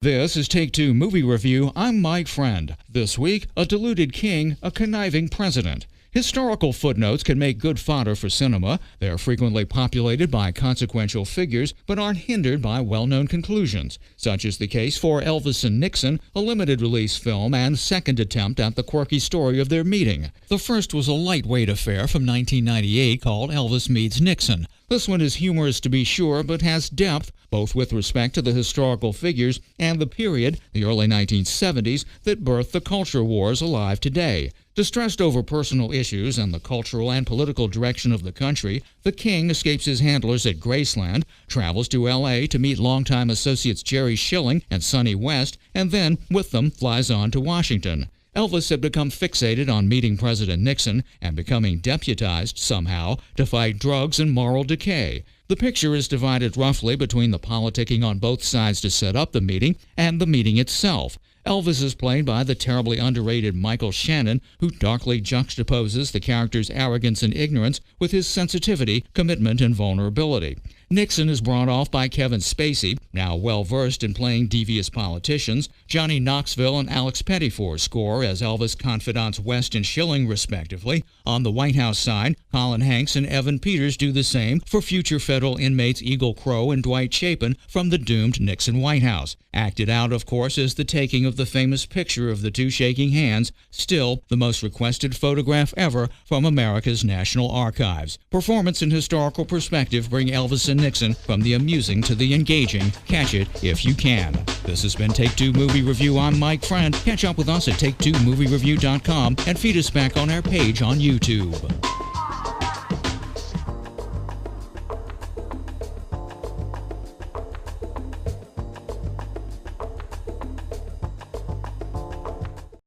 This is Take Two Movie Review. I'm Mike Friend. This week, a deluded king, a conniving president. Historical footnotes can make good fodder for cinema. They are frequently populated by consequential figures, but aren't hindered by well-known conclusions. Such is the case for Elvis and Nixon, a limited-release film and second attempt at the quirky story of their meeting. The first was a lightweight affair from 1998 called Elvis Meets Nixon. This one is humorous to be sure, but has depth, both with respect to the historical figures and the period, the early 1970s, that birthed the culture wars alive today. Distressed over personal issues and the cultural and political direction of the country, the king escapes his handlers at Graceland, travels to L.A. to meet longtime associates Jerry Schilling and Sonny West, and then, with them, flies on to Washington. Elvis had become fixated on meeting President Nixon and becoming deputized somehow to fight drugs and moral decay. The picture is divided roughly between the politicking on both sides to set up the meeting and the meeting itself. Elvis is played by the terribly underrated Michael Shannon, who darkly juxtaposes the character's arrogance and ignorance with his sensitivity, commitment, and vulnerability. Nixon is brought off by Kevin Spacey, now well-versed in playing devious politicians. Johnny Knoxville and Alex Pettyfor score as Elvis confidants West and Schilling, respectively. On the White House side, Colin Hanks and Evan Peters do the same for future federal inmates Eagle Crow and Dwight Chapin from the doomed Nixon White House. Acted out, of course, is the taking of the famous picture of the two shaking hands, still the most requested photograph ever from America's National Archives. Performance and historical perspective bring Elvis and Nixon from the amusing to the engaging. Catch it if you can. This has been Take Two Movie Review. I'm Mike Friend. Catch up with us at take2moviereview.com and feed us back on our page on YouTube.